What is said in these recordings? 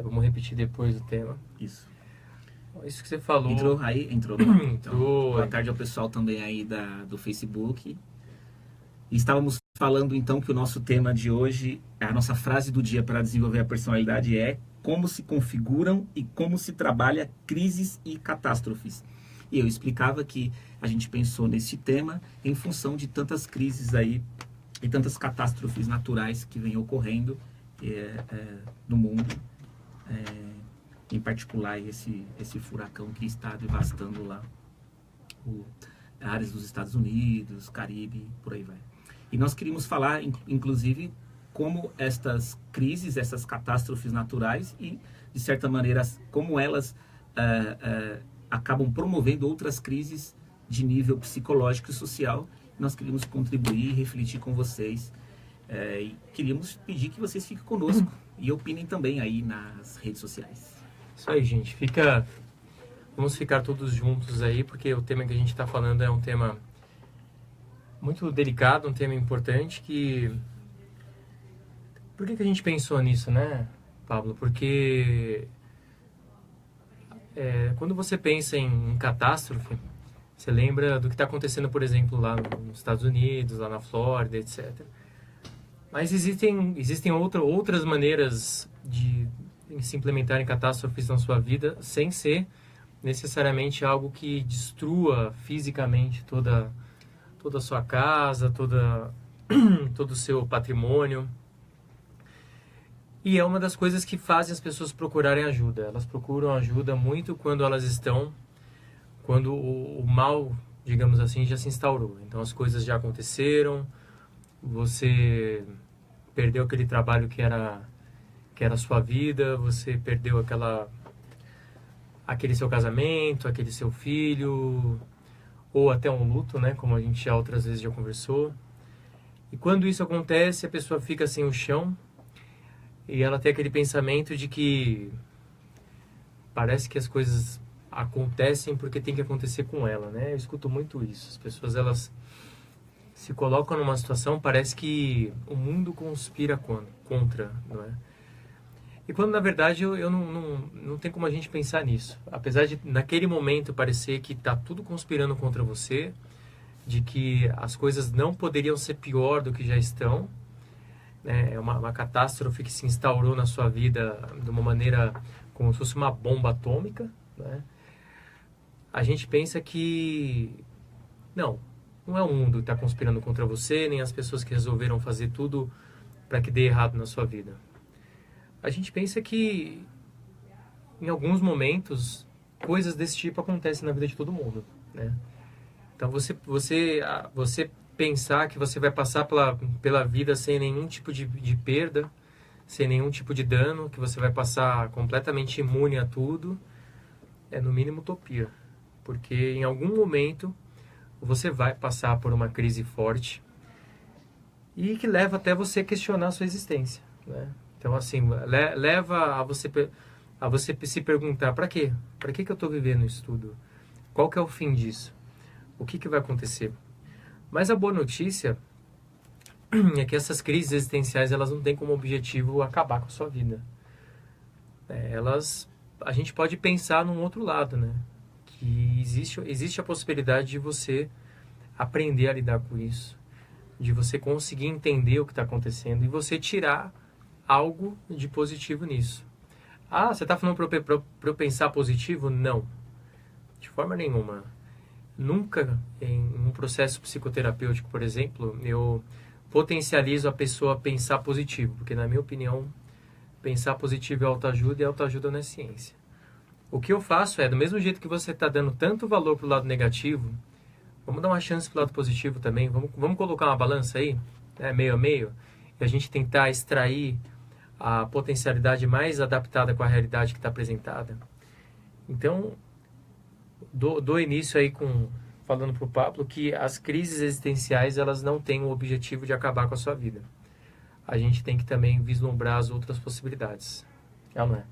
Vamos repetir depois o tema. Isso. Isso que você falou. Entrou aí? Entrou. Então, Entrou. boa tarde ao pessoal também aí do Facebook. E estávamos falando então que o nosso tema de hoje, a nossa frase do dia para desenvolver a personalidade é: como se configuram e como se trabalha crises e catástrofes. E eu explicava que a gente pensou nesse tema em função de tantas crises aí e tantas catástrofes naturais que vêm ocorrendo no mundo, em particular esse furacão que está devastando lá áreas dos Estados Unidos, Caribe, por aí vai. E nós queríamos falar, inclusive, como estas crises, essas catástrofes naturais e, de certa maneira, como elas acabam promovendo outras crises de nível psicológico e social. Nós queríamos contribuir e refletir com vocês. E queríamos pedir que vocês fiquem conosco e opinem também aí nas redes sociais. Isso aí, gente. Vamos ficar todos juntos aí, porque o tema que a gente está falando é um tema muito delicado, um tema importante Por que a gente pensou nisso, né, Pablo? Porque quando você pensa em catástrofe, você lembra do que está acontecendo, por exemplo, lá nos Estados Unidos, lá na Flórida, etc. Mas existem outras maneiras de se implementarem catástrofes na sua vida sem ser necessariamente algo que destrua fisicamente toda a sua casa, todo o seu patrimônio. E é uma das coisas que fazem as pessoas procurarem ajuda. Elas procuram ajuda muito quando o mal, digamos assim, já se instaurou. Então as coisas já aconteceram, você perdeu aquele trabalho que era a sua vida, você perdeu aquele seu casamento, aquele seu filho, ou até um luto, né, como a gente já outras vezes já conversou. E quando isso acontece, a pessoa fica sem o chão e ela tem aquele pensamento de que parece que as coisas acontecem porque tem que acontecer com ela, né? Eu escuto muito isso. As pessoas, elas se colocam numa situação, parece que o mundo conspira contra, não é? E quando, na verdade, eu não tem como a gente pensar nisso. Apesar de, naquele momento, parecer que está tudo conspirando contra você, de que as coisas não poderiam ser pior do que já estão, né? É uma catástrofe que se instaurou na sua vida de uma maneira como se fosse uma bomba atômica, né? A gente pensa que não é o mundo que está conspirando contra você, nem as pessoas que resolveram fazer tudo para que dê errado na sua vida. A gente pensa que, em alguns momentos, coisas desse tipo acontecem na vida de todo mundo, né? Então, você pensar que você vai passar pela vida sem nenhum tipo de perda, sem nenhum tipo de dano, que você vai passar completamente imune a tudo, é no mínimo utopia. Porque em algum momento você vai passar por uma crise forte e que leva até você questionar a sua existência, né? Então, assim, leva a você se perguntar: para quê? Para que eu estou vivendo isso tudo? Qual que é o fim disso? O que vai acontecer? Mas a boa notícia é que essas crises existenciais, elas não têm como objetivo acabar com a sua vida. A gente pode pensar num outro lado, né? Que existe a possibilidade de você aprender a lidar com isso, de você conseguir entender o que está acontecendo e você tirar algo de positivo nisso. Ah, você está falando para eu pensar positivo? Não, de forma nenhuma. Nunca em um processo psicoterapêutico, por exemplo, eu potencializo a pessoa a pensar positivo, porque, na minha opinião, pensar positivo é autoajuda e autoajuda não é ciência. O que eu faço é, do mesmo jeito que você está dando tanto valor para o lado negativo, vamos dar uma chance para o lado positivo também. Vamos colocar uma balança aí, meio a meio, e a gente tentar extrair a potencialidade mais adaptada com a realidade que está apresentada. Então, dou início aí falando para o Pablo que as crises existenciais, elas não têm o objetivo de acabar com a sua vida. A gente tem que também vislumbrar as outras possibilidades. Não é?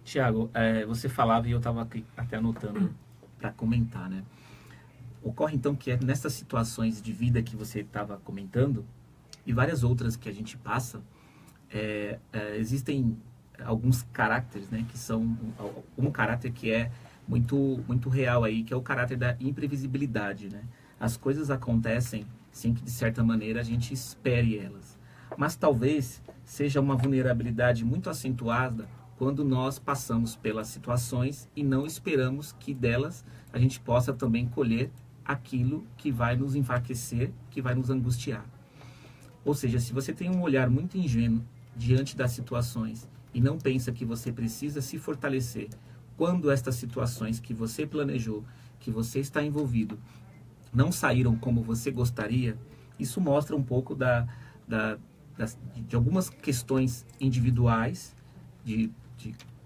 Tiago, você falava e eu estava até anotando para comentar, né? Ocorre então que nessas situações de vida que você estava comentando e várias outras que a gente passa, existem alguns caracteres, né, que são um caráter que é muito real aí, que é o caráter da imprevisibilidade, né? As coisas acontecem sem que de certa maneira a gente espere elas, mas talvez seja uma vulnerabilidade muito acentuada quando nós passamos pelas situações e não esperamos que delas a gente possa também colher aquilo que vai nos enfraquecer, que vai nos angustiar. Ou seja, se você tem um olhar muito ingênuo diante das situações e não pensa que você precisa se fortalecer quando estas situações que você planejou, que você está envolvido, não saíram como você gostaria, isso mostra um pouco de algumas questões individuais, de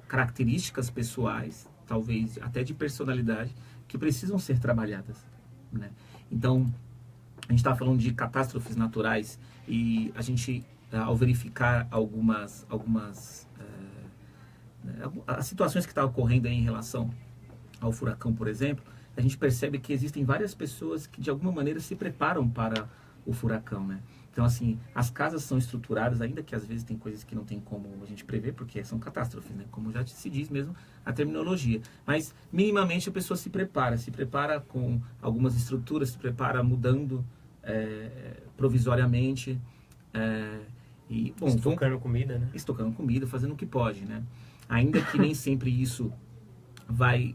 características pessoais, talvez até de personalidade, que precisam ser trabalhadas, né? Então, a gente estava falando de catástrofes naturais e a gente, ao verificar as situações que estavam ocorrendo aí em relação ao furacão, por exemplo, a gente percebe que existem várias pessoas que de alguma maneira se preparam para o furacão, né? Então, assim, as casas são estruturadas, ainda que às vezes tem coisas que não tem como a gente prever, porque são catástrofes, né? Como já se diz mesmo a terminologia. Mas, minimamente, a pessoa se prepara com algumas estruturas, se prepara mudando provisoriamente. Estocando comida, né? Estocando comida, fazendo o que pode, né? Ainda que nem sempre isso vai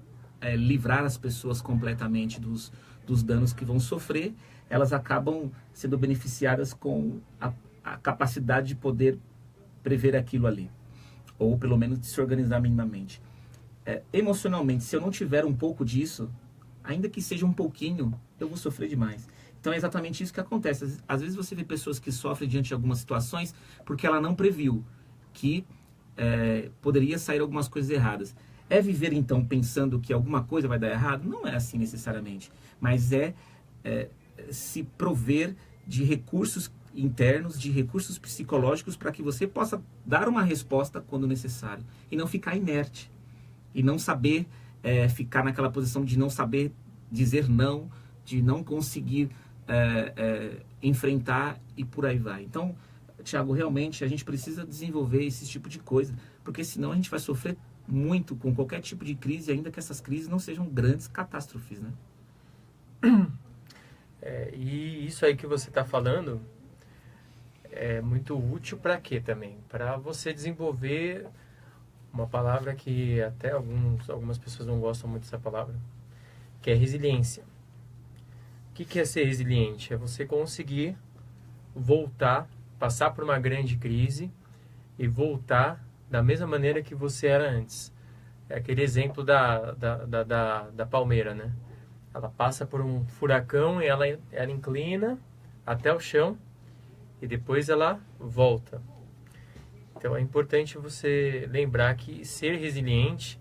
livrar as pessoas completamente dos danos que vão sofrer, elas acabam sendo beneficiadas com a capacidade de poder prever aquilo ali, ou pelo menos de se organizar minimamente. Emocionalmente, se eu não tiver um pouco disso, ainda que seja um pouquinho, eu vou sofrer demais. Então é exatamente isso que acontece. Às vezes você vê pessoas que sofrem diante de algumas situações porque ela não previu que poderia sair algumas coisas erradas. É viver então pensando que alguma coisa vai dar errado? Não é assim necessariamente, mas se prover de recursos internos, de recursos psicológicos para que você possa dar uma resposta quando necessário e não ficar inerte e não saber ficar naquela posição de não saber dizer não, de não conseguir enfrentar e por aí vai. Então, Tiago, realmente a gente precisa desenvolver esse tipo de coisa, porque senão a gente vai sofrer muito com qualquer tipo de crise, ainda que essas crises não sejam grandes catástrofes, né? E isso aí que você está falando é muito útil para quê também? Para você desenvolver uma palavra que até algumas pessoas não gostam muito dessa palavra, que é resiliência. O que é ser resiliente? É você conseguir voltar, passar por uma grande crise e voltar da mesma maneira que você era antes. É aquele exemplo da palmeira, né? Ela passa por um furacão e ela inclina até o chão e depois ela volta. Então é importante você lembrar que ser resiliente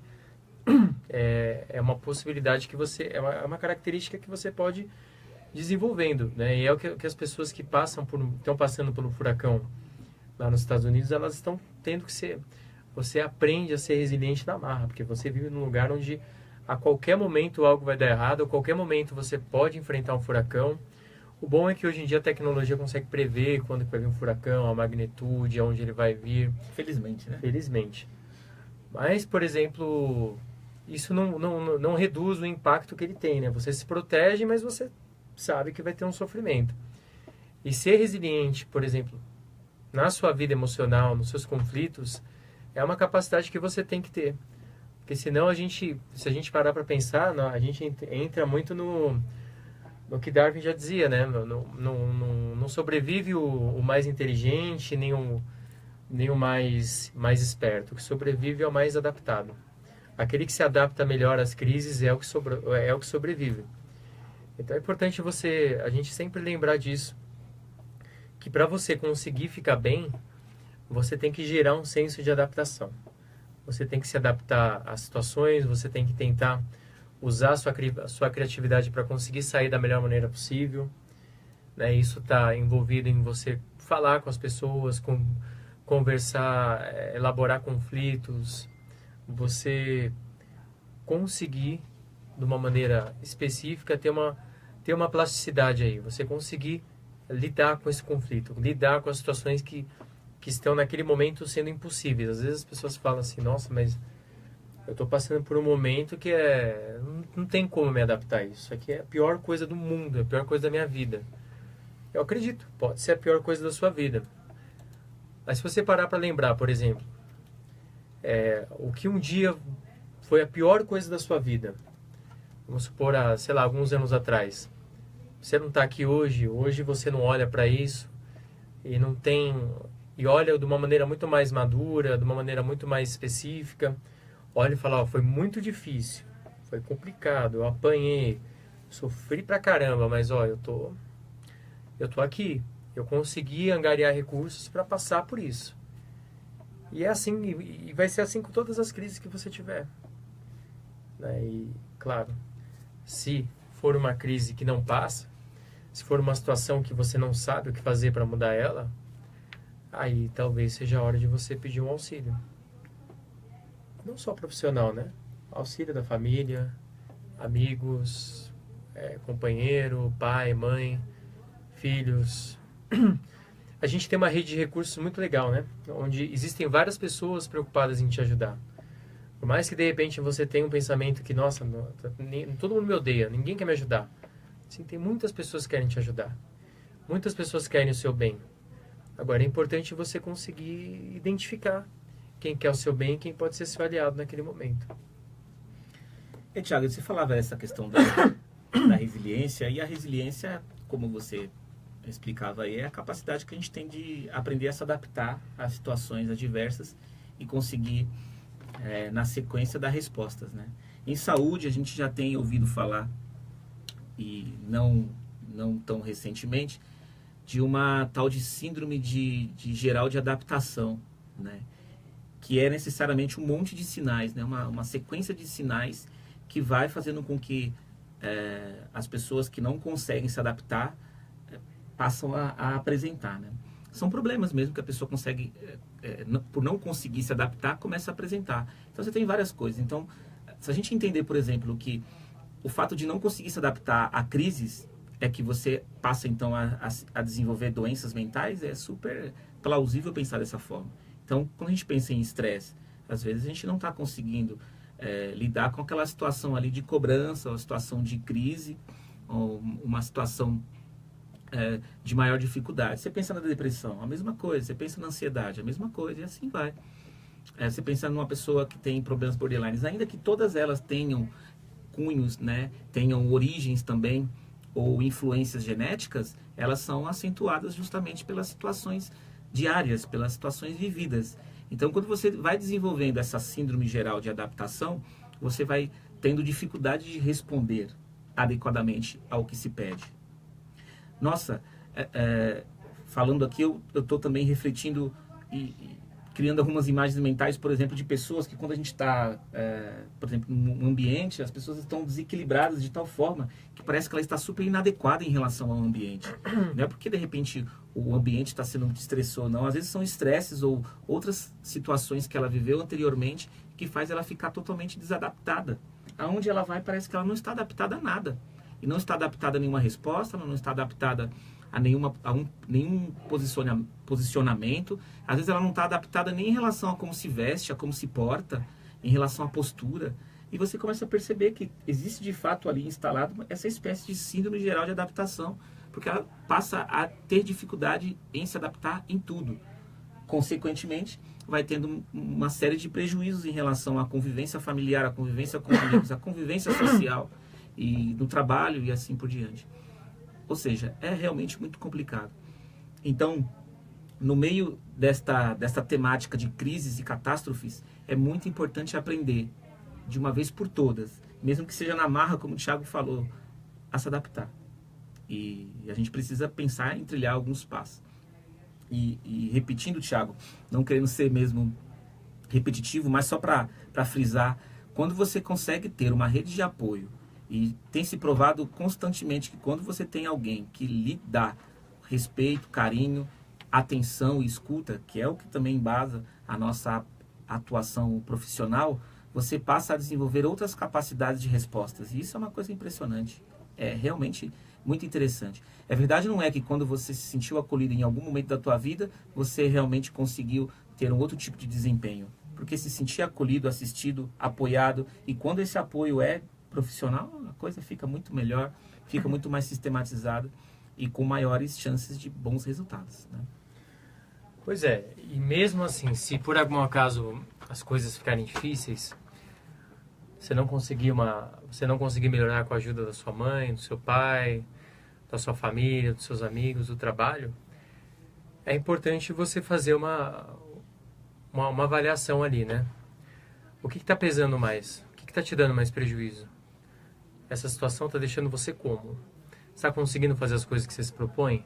é uma possibilidade que é uma característica que você pode desenvolvendo, né? E é o que as pessoas que estão passando por um furacão lá nos Estados Unidos, elas estão tendo que ser. Você aprende a ser resiliente na marra, porque você vive num lugar onde a qualquer momento algo vai dar errado, a qualquer momento você pode enfrentar um furacão. O bom é que hoje em dia a tecnologia consegue prever quando vai vir um furacão, a magnitude, aonde ele vai vir. Felizmente, né? Felizmente. Mas, por exemplo, isso não reduz o impacto que ele tem, né? Você se protege, mas você sabe que vai ter um sofrimento. E ser resiliente, por exemplo, na sua vida emocional, nos seus conflitos, é uma capacidade que você tem que ter. Porque senão se a gente parar para pensar, a gente entra muito no que Darwin já dizia, né? Não sobrevive o mais inteligente, nem o mais esperto. O que sobrevive é o mais adaptado. Aquele que se adapta melhor às crises é o que sobrevive. Então é importante a gente sempre lembrar disso. Que para você conseguir ficar bem, você tem que gerar um senso de adaptação. Você tem que se adaptar às situações, você tem que tentar usar a sua criatividade para conseguir sair da melhor maneira possível, né? Isso está envolvido em você falar com as pessoas, conversar, elaborar conflitos, você conseguir, de uma maneira específica, ter uma plasticidade aí, você conseguir lidar com esse conflito, lidar com as situações que que estão naquele momento sendo impossíveis. Às vezes as pessoas falam assim, nossa, mas eu estou passando por um momento que não tem como me adaptar a isso. Isso aqui é a pior coisa do mundo, é a pior coisa da minha vida. Eu acredito, pode ser a pior coisa da sua vida. Mas se você parar para lembrar, por exemplo, o que um dia foi a pior coisa da sua vida, vamos supor, sei lá, alguns anos atrás, você não está aqui hoje você não olha para isso e olha de uma maneira muito mais madura, de uma maneira muito mais específica, olha e fala, ó, foi muito difícil, foi complicado, eu apanhei, sofri pra caramba, mas ó, eu tô aqui, eu consegui angariar recursos para passar por isso. E é assim, e vai ser assim com todas as crises que você tiver, né? E claro, se for uma crise que não passa, se for uma situação que você não sabe o que fazer para mudar ela, aí talvez seja a hora de você pedir um auxílio. Não só profissional, né? Auxílio da família, amigos, companheiro, pai, mãe, filhos. A gente tem uma rede de recursos muito legal, né? Onde existem várias pessoas preocupadas em te ajudar. Por mais que de repente você tenha um pensamento que, nossa, todo mundo me odeia, ninguém quer me ajudar. Sim, tem muitas pessoas que querem te ajudar. Muitas pessoas querem o seu bem. Agora é importante você conseguir identificar quem quer o seu bem e quem pode ser seu aliado naquele momento. E, Thiago, você falava essa questão da resiliência, e a resiliência, como você explicava aí, é a capacidade que a gente tem de aprender a se adaptar a situações adversas e conseguir, na sequência, dar respostas, né? Em saúde, a gente já tem ouvido falar, e não tão recentemente, de uma tal de síndrome de geral de adaptação, né? Que é necessariamente um monte de sinais, né? Uma sequência de sinais que vai fazendo com que as pessoas que não conseguem se adaptar passam a apresentar, né? São problemas mesmo que a pessoa consegue, por não conseguir se adaptar, começa a apresentar. Então você tem várias coisas. Então, se a gente entender, por exemplo, que o fato de não conseguir se adaptar a crises é que você passa então a desenvolver doenças mentais, é super plausível pensar dessa forma. Então, quando a gente pensa em estresse, às vezes a gente não está conseguindo lidar com aquela situação ali de cobrança, uma situação de crise, ou uma situação de maior dificuldade. Você pensa na depressão, a mesma coisa. Você pensa na ansiedade, a mesma coisa, e assim vai. Você pensa numa pessoa que tem problemas borderlines, ainda que todas elas tenham cunhos, né, tenham origens também, ou influências genéticas, elas são acentuadas justamente pelas situações diárias, pelas situações vividas. Então, quando você vai desenvolvendo essa síndrome geral de adaptação, você vai tendo dificuldade de responder adequadamente ao que se pede. Nossa, falando aqui, eu estou também refletindo e criando algumas imagens mentais, por exemplo, de pessoas que quando a gente está, por exemplo, num ambiente, as pessoas estão desequilibradas de tal forma que parece que ela está super inadequada em relação ao ambiente. Não é porque, de repente, o ambiente está sendo muito estressor, não. Às vezes são estresses ou outras situações que ela viveu anteriormente que faz ela ficar totalmente desadaptada. Aonde ela vai, parece que ela não está adaptada a nada. E não está adaptada a nenhuma resposta, ela não está adaptada a nenhum posicionamento. Às vezes ela não está adaptada nem em relação a como se veste, a como se porta, em relação à postura. E você começa a perceber que existe de fato ali instalado essa espécie de síndrome geral de adaptação, porque ela passa a ter dificuldade em se adaptar em tudo. Consequentemente, vai tendo uma série de prejuízos em relação à convivência familiar, à convivência com amigos, à convivência social e no trabalho e assim por diante. Ou seja, é realmente muito complicado. Então, no meio desta temática de crises e catástrofes, é muito importante aprender, de uma vez por todas, mesmo que seja na marra, como o Thiago falou, a se adaptar. E a gente precisa pensar em trilhar alguns passos. E repetindo, Thiago, não querendo ser mesmo repetitivo, mas só para frisar, quando você consegue ter uma rede de apoio, e tem se provado constantemente que quando você tem alguém que lhe dá respeito, carinho, atenção e escuta, que é o que também embasa a nossa atuação profissional, você passa a desenvolver outras capacidades de respostas. E isso é uma coisa impressionante. É realmente muito interessante. É verdade, não é que quando você se sentiu acolhido em algum momento da tua vida, você realmente conseguiu ter um outro tipo de desempenho. Porque se sentir acolhido, assistido, apoiado, e quando esse apoio é profissional, a coisa fica muito melhor, fica muito mais sistematizada e com maiores chances de bons resultados, né? Pois é, e mesmo assim, se por algum acaso as coisas ficarem difíceis, você não conseguir melhorar com a ajuda da sua mãe, do seu pai, da sua família, dos seus amigos, do trabalho, é importante você fazer uma avaliação ali, né? O que está pesando mais? O que está te dando mais prejuízo? Essa situação está deixando você como? Está conseguindo fazer as coisas que você se propõe?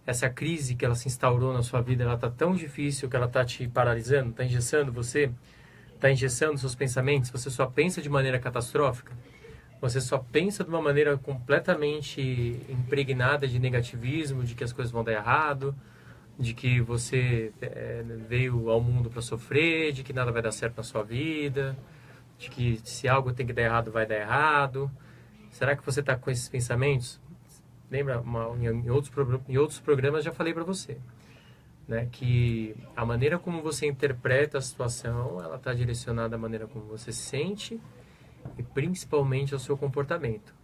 Essa crise que ela se instaurou na sua vida, ela está tão difícil que ela está te paralisando, está engessando você, está engessando seus pensamentos, você só pensa de maneira catastrófica, você só pensa de uma maneira completamente impregnada de negativismo, de que as coisas vão dar errado, de que você veio ao mundo para sofrer, de que nada vai dar certo na sua vida, de que se algo tem que dar errado, vai dar errado. Será que você está com esses pensamentos? Lembra, em outros programas já falei para você, né, que a maneira como você interpreta a situação, ela está direcionada à maneira como você se sente e principalmente ao seu comportamento.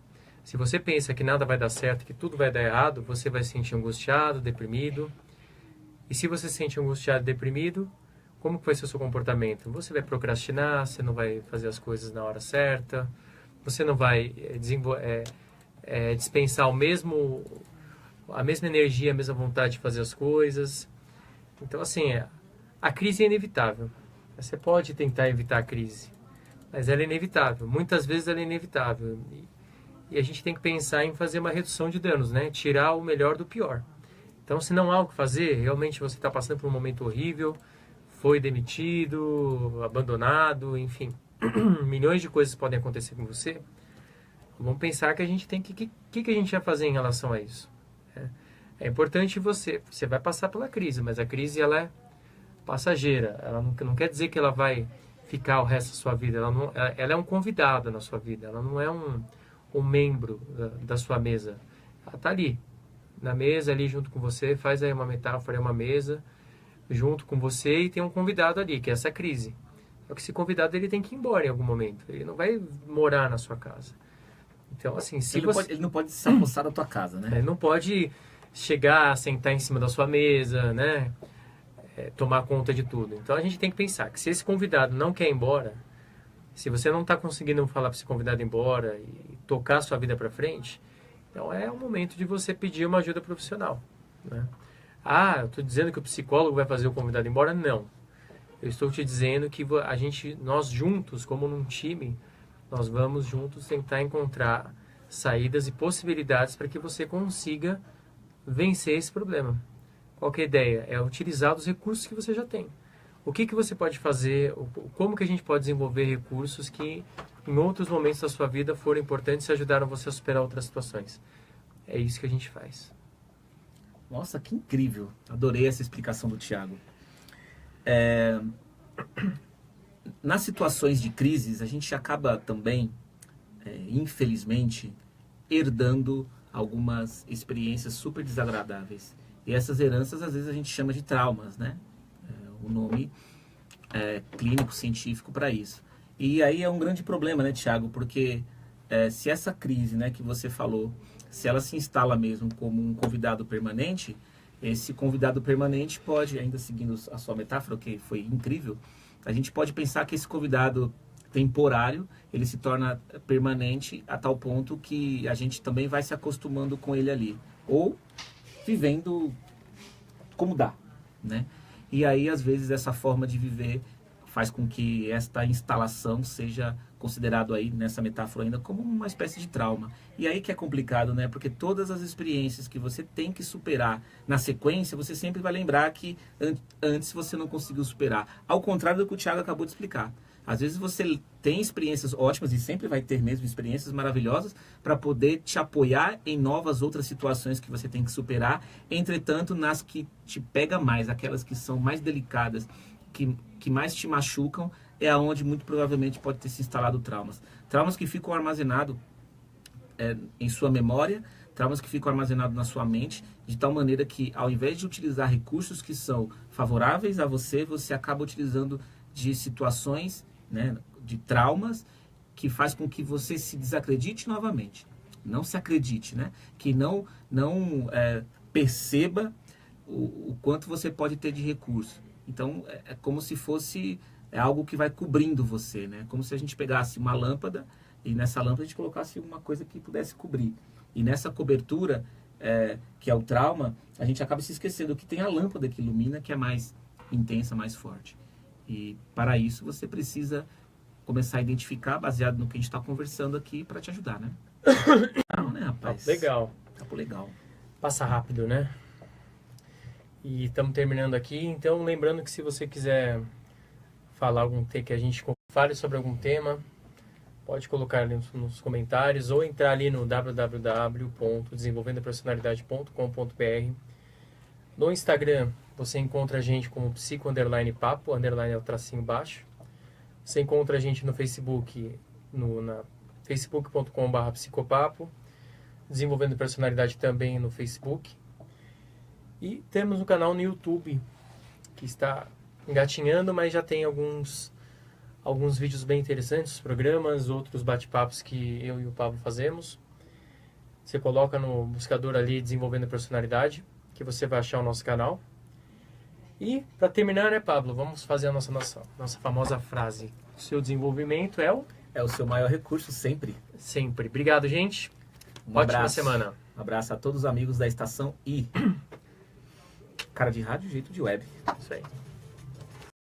Se você pensa que nada vai dar certo, que tudo vai dar errado, você vai se sentir angustiado, deprimido. E se você se sente angustiado e deprimido, como que vai ser o seu comportamento? Você vai procrastinar, você não vai fazer as coisas na hora certa, você não vai dispensar a mesma energia, a mesma vontade de fazer as coisas. Então, assim, a crise é inevitável. Você pode tentar evitar a crise, mas ela é inevitável. Muitas vezes ela é inevitável. E a gente tem que pensar em fazer uma redução de danos, né? Tirar o melhor do pior. Então, se não há o que fazer, realmente você está passando por um momento horrível, foi demitido, abandonado, enfim, milhões de coisas podem acontecer com você. Vamos pensar que a gente tem que a gente vai fazer em relação a isso. É importante você vai passar pela crise, mas a crise ela é passageira. Ela não quer dizer que ela vai ficar o resto da sua vida. Ela é um convidado na sua vida. Ela não é um membro da sua mesa. Ela está ali, na mesa, ali junto com você. Faz aí uma metáfora, é uma mesa junto com você e tem um convidado ali, que é essa crise. Só que esse convidado ele tem que ir embora em algum momento. Ele não vai morar na sua casa. Então, assim, ele não pode se apossar da tua casa, né? Ele não pode chegar, sentar em cima da sua mesa, né? Tomar conta de tudo. Então, a gente tem que pensar que se esse convidado não quer ir embora, se você não está conseguindo falar para esse convidado ir embora e tocar a sua vida para frente, então é o momento de você pedir uma ajuda profissional, né? Eu estou dizendo que o psicólogo vai fazer o convidado ir embora? Não. Eu estou te dizendo que nós juntos, como num time, nós vamos juntos tentar encontrar saídas e possibilidades para que você consiga vencer esse problema. Qual que é a ideia? É utilizar os recursos que você já tem. O que você pode fazer, como que a gente pode desenvolver recursos que em outros momentos da sua vida foram importantes e ajudaram você a superar outras situações. É isso que a gente faz. Nossa, que incrível. Adorei essa explicação do Thiago. Nas situações de crises, a gente acaba também, infelizmente, herdando algumas experiências super desagradáveis. E essas heranças, às vezes, a gente chama de traumas, né? O nome clínico, científico para isso. E aí é um grande problema, né, Thiago? Porque se essa crise, né, que você falou, se ela se instala mesmo como um convidado permanente, esse convidado permanente pode, ainda seguindo a sua metáfora, que foi incrível, a gente pode pensar que esse convidado temporário, ele se torna permanente a tal ponto que a gente também vai se acostumando com ele ali. Ou vivendo como dá, né? E aí, às vezes, essa forma de viver faz com que esta instalação seja considerado aí, nessa metáfora ainda, como uma espécie de trauma. E aí que é complicado, né? Porque todas as experiências que você tem que superar na sequência, você sempre vai lembrar que antes você não conseguiu superar. Ao contrário do que o Thiago acabou de explicar. Às vezes você tem experiências ótimas e sempre vai ter mesmo experiências maravilhosas para poder te apoiar em novas outras situações que você tem que superar. Entretanto, nas que te pega mais, aquelas que são mais delicadas, que mais te machucam, é aonde muito provavelmente pode ter se instalado traumas. Traumas que ficam armazenados em sua memória, traumas que ficam armazenados na sua mente, de tal maneira que, ao invés de utilizar recursos que são favoráveis a você, você acaba utilizando de situações, né, de traumas, que faz com que você se desacredite novamente. Não se acredite, né? Que não perceba o quanto você pode ter de recurso. Então, é como se fosse algo que vai cobrindo você, né? Como se a gente pegasse uma lâmpada e nessa lâmpada a gente colocasse uma coisa que pudesse cobrir. E nessa cobertura, que é o trauma, a gente acaba se esquecendo que tem a lâmpada que ilumina, que é mais intensa, mais forte. E para isso você precisa começar a identificar, baseado no que a gente está conversando aqui, para te ajudar, né? Não, né, rapaz? Legal. Papo legal. Passa rápido, né? E estamos terminando aqui. Então, lembrando que se você quiser falar que a gente fale sobre algum tema, pode colocar ali nos comentários ou entrar ali no www.desenvolvendoapersonalidade.com.br. No Instagram, você encontra a gente como psico_papo, underline é o tracinho baixo. Você encontra a gente no Facebook, na facebook.com/psicopapo, Desenvolvendo Personalidade também no Facebook. E temos um canal no YouTube, que está engatinhando, mas já tem alguns vídeos bem interessantes, programas, outros bate-papos que eu e o Pablo fazemos. Você coloca no buscador ali Desenvolvendo Personalidade, que você vai achar o nosso canal. E, para terminar, né, Pablo, vamos fazer a nossa famosa frase. O seu desenvolvimento é o seu maior recurso sempre. Sempre. Obrigado, gente. Um Ótima abraço. semana. Um abraço a todos os amigos da Estação I. Cara de rádio, jeito de web. Isso aí.